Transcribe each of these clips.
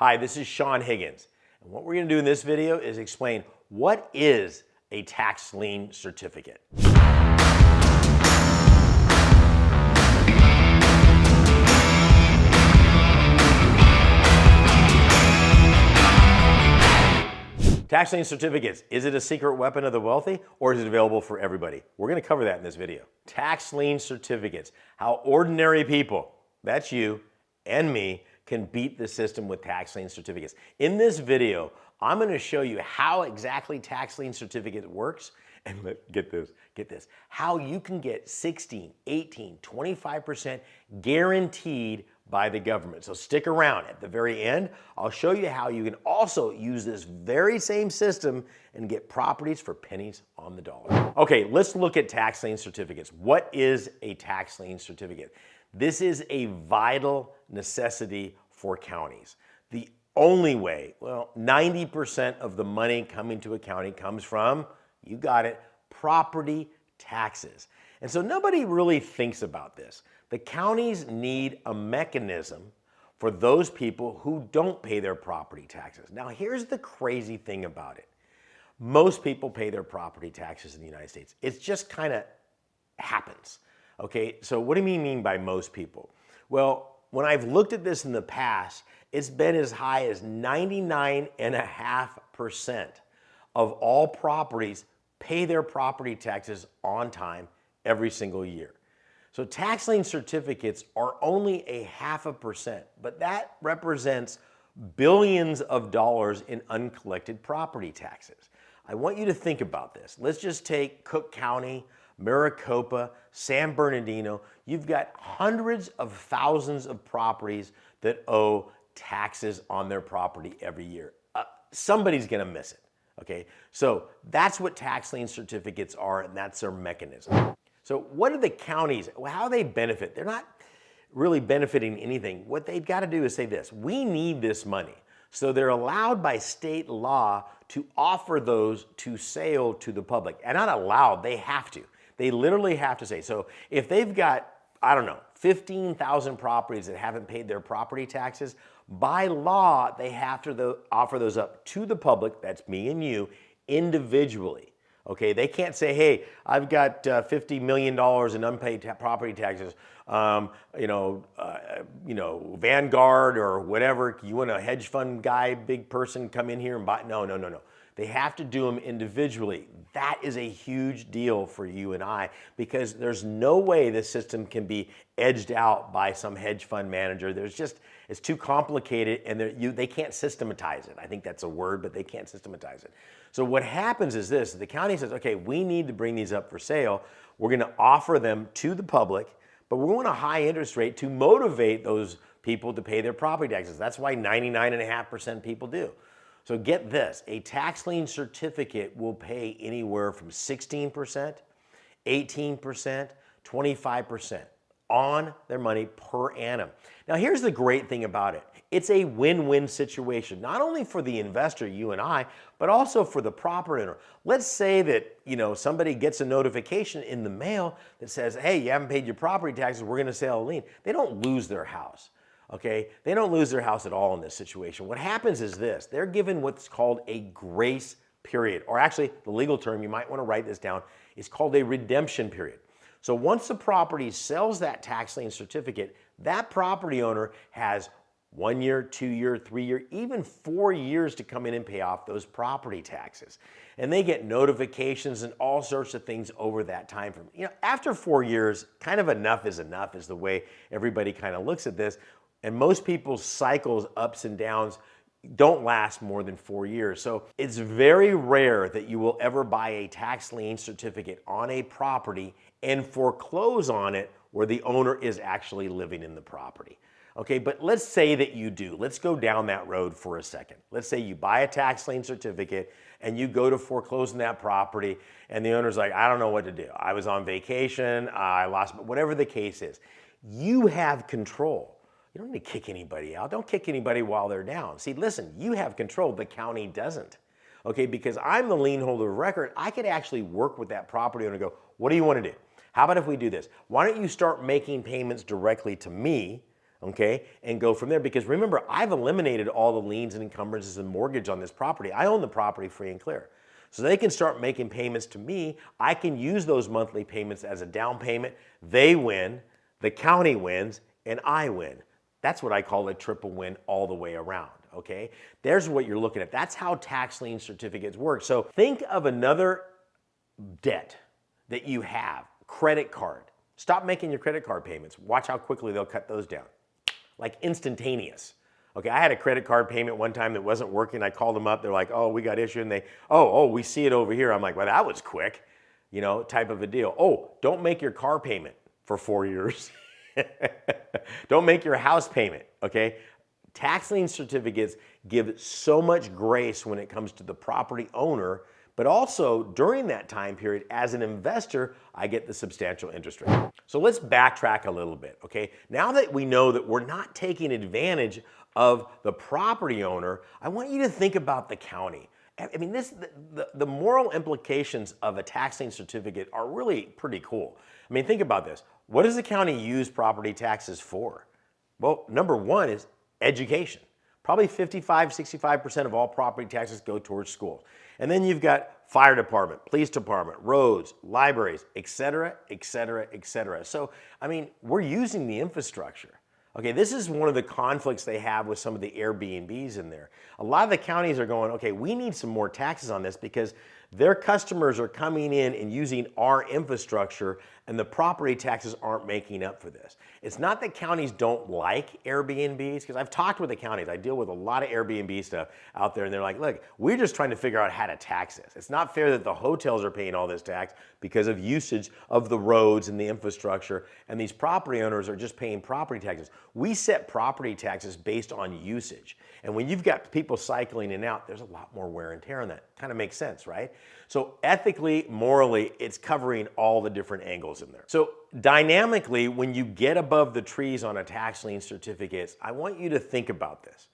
Hi, this is Saen Higgins, and what we're going to do in this video is explain what is a tax lien certificate. Tax lien certificates, is it a secret weapon of the wealthy or is it available for everybody? We're going to cover that in this video. Tax lien certificates, how ordinary people, that's you and me, can beat the system with tax lien certificates. In this video, I'm going to show you how exactly tax lien certificate works, and get this, how you can get 16, 18, 25% guaranteed by the government. So stick around. At the very end, I'll show you how you can also use this very same system and get properties for pennies on the dollar. Okay, let's look at tax lien certificates. What is a tax lien certificate? This is a vital necessity for counties. The only way, 90% of the money coming to a county comes from, you got it, property taxes. And so nobody really thinks about this. The counties need a mechanism for those people who don't pay their property taxes. Now, here's the crazy thing about it. Most people pay their property taxes in the United States. It just kind of happens. Okay, so what do you mean by most people? Well, when I've looked at this in the past, it's been as high as 99.5% of all properties pay their property taxes on time every single year. So tax lien certificates are only 0.5%, but that represents billions of dollars in uncollected property taxes. I want you to think about this. Let's just take Cook County, Maricopa, San Bernardino. You've got hundreds of thousands of properties that owe taxes on their property every year. Somebody's going to miss it. Okay, so that's what tax lien certificates are, and that's their mechanism. So what do the counties, how do they benefit? They're not really benefiting anything. What they've got to do is say this: we need this money. So they're allowed by state law to offer those to sale to the public. And not allowed, they have to. They literally have to say. So if they've got, 15,000 properties that haven't paid their property taxes, by law, they have to offer those up to the public, that's me and you, individually. Okay, they can't say, hey, I've got $50 million in unpaid property taxes. Vanguard or whatever, you want a hedge fund guy, big person, come in here and buy. No. They have to do them individually. That is a huge deal for you and I, because there's no way this system can be edged out by some hedge fund manager. It's too complicated, and they can't systematize it. I think that's a word, but they can't systematize it. So what happens is this: the county says, okay, we need to bring these up for sale. We're going to offer them to the public, but we want a high interest rate to motivate those people to pay their property taxes. That's why 99.5% people do. So get this, a tax lien certificate will pay anywhere from 16%, 18%, 25% on their money per annum. Now here's the great thing about it. It's a win-win situation, not only for the investor, you and I, but also for the property owner. Let's say that somebody gets a notification in the mail that says, hey, you haven't paid your property taxes, we're gonna sell a lien. They don't lose their house. Okay, they don't lose their house at all in this situation. What happens is this: they're given what's called a grace period, or actually the legal term, you might want to write this down, is called a redemption period. So once the property sells that tax lien certificate, that property owner has 1 year, 2 year, 3 year, even 4 years to come in and pay off those property taxes. And they get notifications and all sorts of things over that time frame. After 4 years, kind of enough is the way everybody kind of looks at this. And most people's cycles, ups and downs, don't last more than 4 years. So it's very rare that you will ever buy a tax lien certificate on a property and foreclose on it where the owner is actually living in the property. Okay, but let's say that you do. Let's go down that road for a second. Let's say you buy a tax lien certificate and you go to foreclose on that property, and the owner's like, I don't know what to do. I was on vacation, I lost, whatever the case is. You have control. You don't need to kick anybody out. Don't kick anybody while they're down. See, listen, you have control. The county doesn't. Okay, because I'm the lien holder of record, I could actually work with that property owner and go, what do you want to do? How about if we do this? Why don't you start making payments directly to me, okay, and go from there. Because remember, I've eliminated all the liens and encumbrances and mortgage on this property. I own the property free and clear. So they can start making payments to me. I can use those monthly payments as a down payment. They win, the county wins, and I win. That's what I call a triple win all the way around, okay? There's what you're looking at. That's how tax lien certificates work. So think of another debt that you have, credit card. Stop making your credit card payments. Watch how quickly they'll cut those down. Like instantaneous. Okay, I had a credit card payment one time that wasn't working. I called them up. They're like, oh, we got issue. And they, we see it over here. I'm like, well, that was quick, type of a deal. Oh, don't make your car payment for 4 years. Don't make your house payment, okay? Tax lien certificates give so much grace when it comes to the property owner, but also during that time period, as an investor, I get the substantial interest rate. So let's backtrack a little bit, okay? Now that we know that we're not taking advantage of the property owner, I want you to think about the county. I mean, the moral implications of a tax lien certificate are really pretty cool. I mean, think about this. What does the county use property taxes for? Well, number one is education. Probably 65% of all property taxes go towards schools. And then you've got fire department, police department, roads, libraries, et cetera, et cetera, et cetera. So, I mean, we're using the infrastructure. Okay, this is one of the conflicts they have with some of the Airbnbs in there. A lot of the counties are going, okay, we need some more taxes on this because their customers are coming in and using our infrastructure and the property taxes aren't making up for this. It's not that counties don't like Airbnbs, because I've talked with the counties. I deal with a lot of Airbnb stuff out there and they're like, look, we're just trying to figure out how to tax this. It's not fair that the hotels are paying all this tax because of usage of the roads and the infrastructure, and these property owners are just paying property taxes. We set property taxes based on usage. And when you've got people cycling in and out, there's a lot more wear and tear on that. Kind of makes sense, right? So ethically, morally, it's covering all the different angles in there. So dynamically, when you get above the trees on a tax lien certificate, I want you to think about this.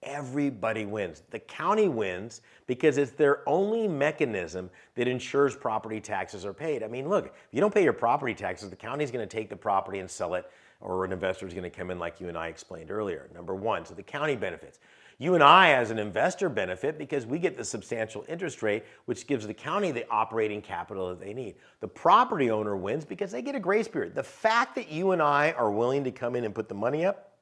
Everybody wins. The county wins because it's their only mechanism that ensures property taxes are paid. I mean, look, if you don't pay your property taxes, the county's going to take the property and sell it, or an investor is going to come in like you and I explained earlier. Number one, so the county benefits. You and I as an investor benefit because we get the substantial interest rate, which gives the county the operating capital that they need. The property owner wins because they get a grace period. The fact that you and I are willing to come in and put the money up,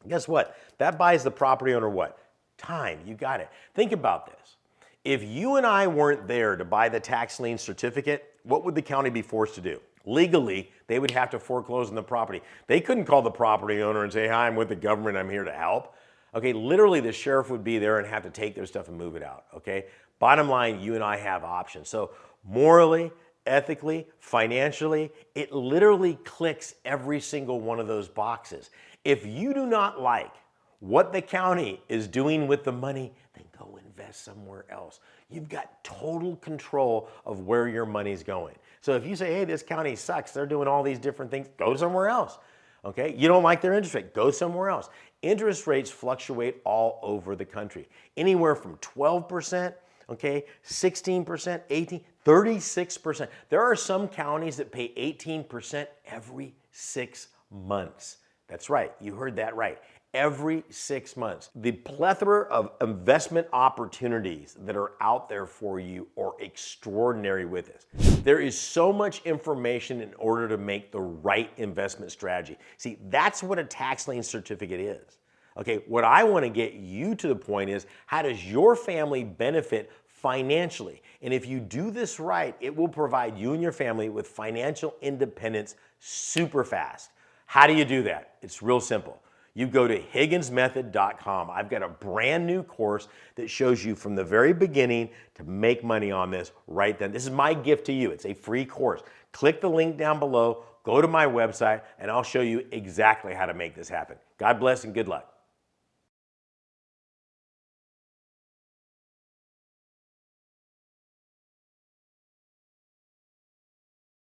guess what? That buys the property owner what? Time. You got it. Think about this. If you and I weren't there to buy the tax lien certificate, what would the county be forced to do? Legally, they would have to foreclose on the property. They couldn't call the property owner and say, hi, I'm with the government, I'm here to help. Okay, literally the sheriff would be there and have to take their stuff and move it out, okay? Bottom line, you and I have options. So morally, ethically, financially, it literally clicks every single one of those boxes. If you do not like what the county is doing with the money, then go invest somewhere else. You've got total control of where your money's going. So if you say, hey, this county sucks, they're doing all these different things, go somewhere else. Okay, you don't like their interest rate, go somewhere else. Interest rates fluctuate all over the country, anywhere from 12%, okay, 16%, 18%, 36%. There are some counties that pay 18% every 6 months. That's right, you heard that right. Every 6 months. The plethora of investment opportunities that are out there for you are extraordinary with this. There is so much information in order to make the right investment strategy. See, that's what a tax lien certificate is. Okay, what I want to get you to the point is, how does your family benefit financially? And if you do this right, it will provide you and your family with financial independence super fast. How do you do that? It's real simple. You go to higginsmethod.com. I've got a brand new course that shows you from the very beginning to make money on this right then. This is my gift to you. It's a free course. Click the link down below, go to my website, and I'll show you exactly how to make this happen. God bless and good luck.